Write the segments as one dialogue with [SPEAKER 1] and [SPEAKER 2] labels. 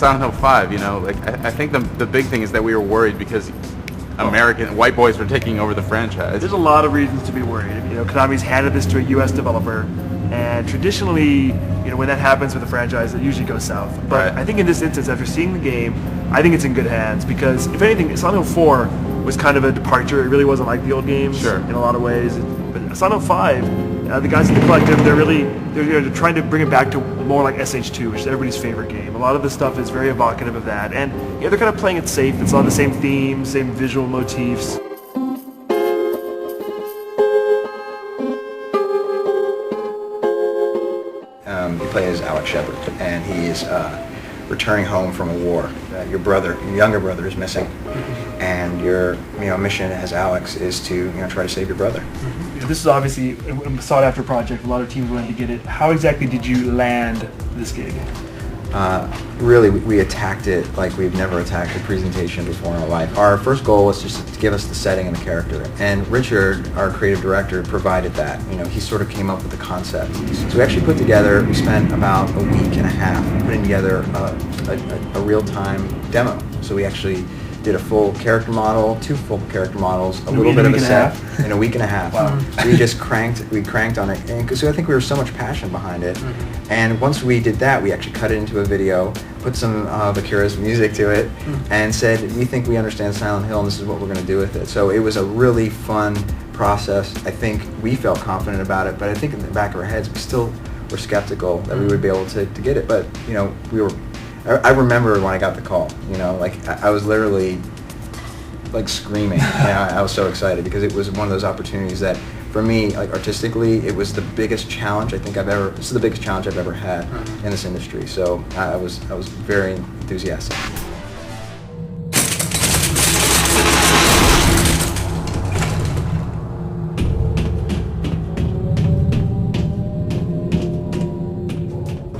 [SPEAKER 1] Silent Hill 5, you know, like I think the big thing is that we were worried because American white boys were taking over the franchise.
[SPEAKER 2] There's a lot of reasons to be worried. You know, Konami's handed this to a U.S. developer, and traditionally, you know, when that happens with a franchise, it usually goes south. But
[SPEAKER 1] Right.
[SPEAKER 2] I think in this instance, after seeing the game, I think it's in good hands because, if anything, Silent Hill 4 was kind of a departure. It really wasn't like the old games
[SPEAKER 1] Sure.
[SPEAKER 2] in a lot of ways. But Silent Hill 5, the guys in the collective, they're trying to bring it back to more like SH2, which is everybody's favorite game. A lot of the stuff is very evocative of that, and yeah, they're kind of playing it safe. It's all the same themes, same visual motifs.
[SPEAKER 3] You play as Alex Shepard, and he is returning home from a war. Your younger brother, is missing, and your mission as Alex is to try to save your brother.
[SPEAKER 2] This is obviously a sought-after project. A lot of teams wanted to get it. How exactly did you land this gig?
[SPEAKER 3] Really, we attacked it like we've never attacked a presentation before in our life. Our first goal was just to give us the setting and the character, and Richard, our creative director, provided that. He sort of came up with the concept. So we actually we spent about a week and a half putting together a real-time demo. So we actually did a full character model, 2 full character models, a little bit of a set in a week and a half.
[SPEAKER 2] Wow.
[SPEAKER 3] We cranked on it, and because I think we were so much passion behind it. And once we did that, we actually cut it into a video, put some of Akira's music to it, and said, we think we understand Silent Hill, and this is what we're going to do with it. So it was a really fun process. I think we felt confident about it, but I think in the back of our heads, we still were skeptical that we would be able to get it. But we were. I remember when I got the call, I was literally like screaming. I was so excited because it was one of those opportunities that, for me, like artistically, it was the biggest challenge this is the biggest challenge I've ever had in this industry. So I was very enthusiastic.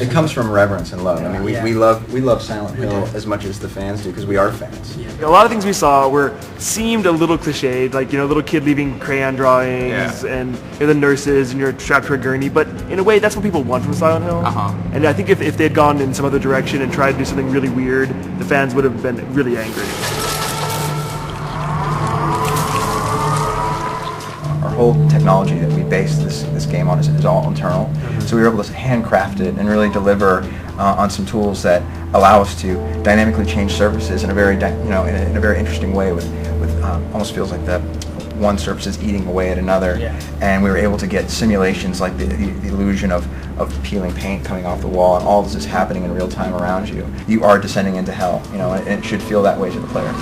[SPEAKER 3] It comes from reverence and love. I mean, we love Silent Hill as much as the fans do because we are fans.
[SPEAKER 2] A lot of things we saw seemed a little cliched, like little kid leaving crayon drawings and the nurses and you're strapped to a gurney. But in a way, that's what people want from Silent Hill. And I think if they had gone in some other direction and tried to do something really weird, the fans would have been really angry.
[SPEAKER 3] Our whole technology that we base this game on is all internal. So we were able to handcraft it and really deliver on some tools that allow us to dynamically change surfaces in a very in a very interesting way with almost feels like that one surface is eating away at another. And we were able to get simulations like the illusion of peeling paint coming off the wall, and all this is happening in real time around you. You are descending into hell, and it should feel that way to the player.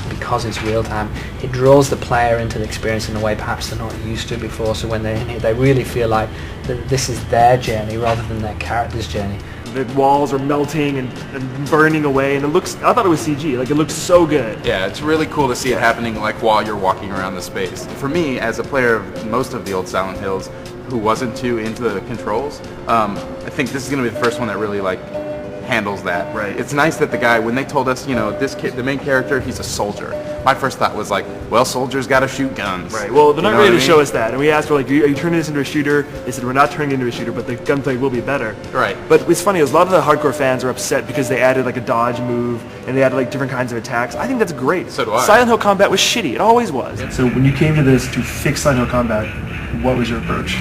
[SPEAKER 4] Because it's real time, it draws the player into the experience in a way perhaps they're not used to before. So when they really feel like this is their journey rather than their character's journey.
[SPEAKER 2] The walls are melting and burning away, and I thought it was CG. Like, it looked so good.
[SPEAKER 1] Yeah, it's really cool to see it happening like while you're walking around the space. For me, as a player of most of the old Silent Hills who wasn't too into the controls, I think this is going to be the first one that really handles that.
[SPEAKER 2] Right.
[SPEAKER 1] It's nice that the guy, when they told us, the main character, he's a soldier. My first thought was like, well, soldiers gotta shoot guns.
[SPEAKER 2] Right. Well, they're not
[SPEAKER 1] You know
[SPEAKER 2] ready
[SPEAKER 1] what
[SPEAKER 2] to
[SPEAKER 1] I
[SPEAKER 2] show
[SPEAKER 1] mean?
[SPEAKER 2] us that, and we asked for are you turning this into a shooter? They said we're not turning it into a shooter, but the gunplay will be better.
[SPEAKER 1] Right.
[SPEAKER 2] But what's funny is a lot of the hardcore fans are upset because they added a dodge move and they added different kinds of attacks. I think that's great.
[SPEAKER 1] So do I.
[SPEAKER 2] Silent Hill combat was shitty. It always was. So when you came to this to fix Silent Hill combat, what was your approach?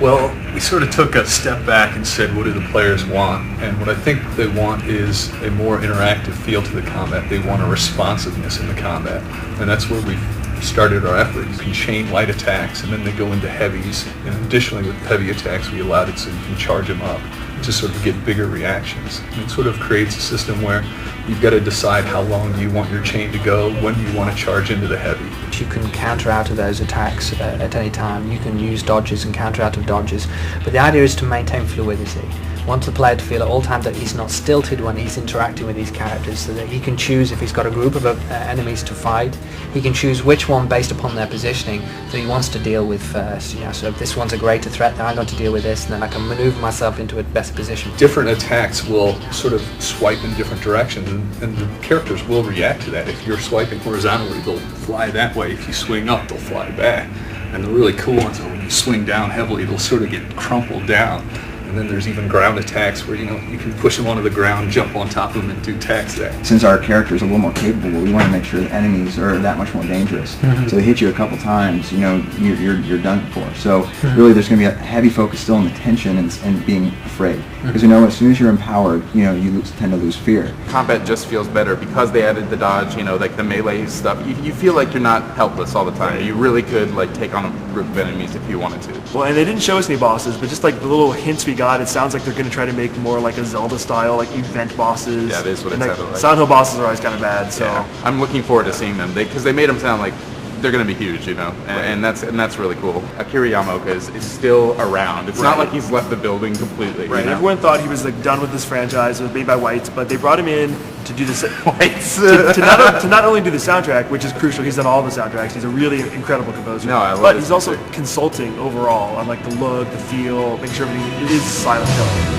[SPEAKER 5] Well, we sort of took a step back and said, what do the players want? And what I think they want is a more interactive feel to the combat. They want a responsiveness in the combat. And that's where we started our effort. You can chain light attacks, and then they go into heavies. And additionally, with heavy attacks, we allowed it so you can charge them up to sort of get bigger reactions. And it sort of creates a system where you've got to decide how long you want your chain to go, when do you want to charge into the heavy.
[SPEAKER 4] You can counter out of those attacks at any time. You can use dodges and counter out of dodges. But the idea is to maintain fluidity. want the player to feel at all times that he's not stilted when he's interacting with these characters, so that he can choose if he's got a group of enemies to fight. He can choose which one based upon their positioning that he wants to deal with first. So if this one's a greater threat, then I'm going to deal with this, and then I can maneuver myself into a better position.
[SPEAKER 5] Different attacks will sort of swipe in different directions, and the characters will react to that. If you're swiping horizontally, they'll fly that way. If you swing up, they'll fly back. And the really cool ones are when you swing down heavily, they'll sort of get crumpled down. And then there's even ground attacks where, you can push them onto the ground, jump on top of them, and do tax that.
[SPEAKER 3] Since our character is a little more capable, we want to make sure the enemies are that much more dangerous. So they hit you a couple times, you're done for. So really there's going to be a heavy focus still on the tension and being afraid. Because we know as soon as you're empowered, you tend to lose fear.
[SPEAKER 1] Combat just feels better because they added the dodge, like the melee stuff. You feel like you're not helpless all the time. You really could take on a group of enemies if you wanted to.
[SPEAKER 2] Well, and they didn't show us any bosses, but just like the little hints we got, it sounds like they're going to try to make more like a Zelda style, like event bosses.
[SPEAKER 1] Yeah, it is what it sounded like.
[SPEAKER 2] Silent Hill bosses are always kind of bad, so.
[SPEAKER 1] Yeah. I'm looking forward to seeing them because they made them sound like they're going to be huge, and that's really cool. Akira Yamaoka is still around. It's not like he's left the building completely.
[SPEAKER 2] Right. Everyone thought he was done with this franchise. It was made by Whites, but they brought him in to do this.
[SPEAKER 1] Whites
[SPEAKER 2] to not only do the soundtrack, which is crucial. He's done all the soundtracks. He's a really incredible composer.
[SPEAKER 1] No, I love
[SPEAKER 2] But
[SPEAKER 1] his
[SPEAKER 2] he's also
[SPEAKER 1] music.
[SPEAKER 2] consulting overall on the look, the feel, making sure everything is Silent Hill.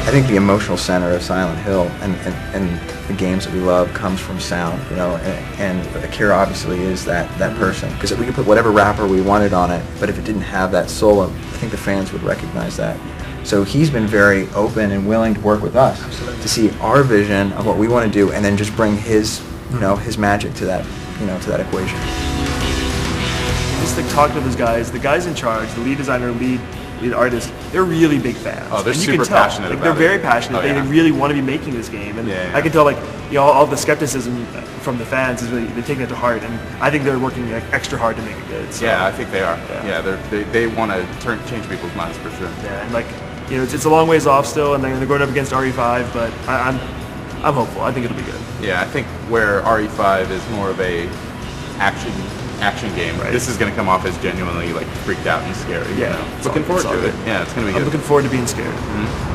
[SPEAKER 3] I think the emotional center of Silent Hill and the games that we love comes from sound, and Akira obviously is that person. Because we could put whatever wrapper we wanted on it, but if it didn't have that soul, I think the fans would recognize that. So he's been very open and willing to work with us to see our vision of what we want to do, and then just bring his magic to that, to that equation.
[SPEAKER 2] Just talking to those guys, the guys in charge, the lead designer, lead artist, they're really big fans.
[SPEAKER 1] Oh, they're
[SPEAKER 2] and you
[SPEAKER 1] super
[SPEAKER 2] can tell.
[SPEAKER 1] passionate about
[SPEAKER 2] They're
[SPEAKER 1] it.
[SPEAKER 2] very passionate.
[SPEAKER 1] Oh, yeah.
[SPEAKER 2] They really want to be making this game, and I can tell all the skepticism from the fans is really, they're taking it to heart, and I think they're working extra hard to make it good. So.
[SPEAKER 1] Yeah, I think they are. Yeah, they want to change people's minds for sure.
[SPEAKER 2] Yeah, and it's a long ways off still, and they're going up against RE5, but I'm hopeful. I think it'll be good.
[SPEAKER 1] Yeah, I think where RE5 is more of a action game. Right. This is going to come off as genuinely freaked out and scary.
[SPEAKER 2] Yeah,
[SPEAKER 1] looking forward to it. Yeah, it's going to be good.
[SPEAKER 2] I'm looking forward to being scared.
[SPEAKER 1] Mm-hmm.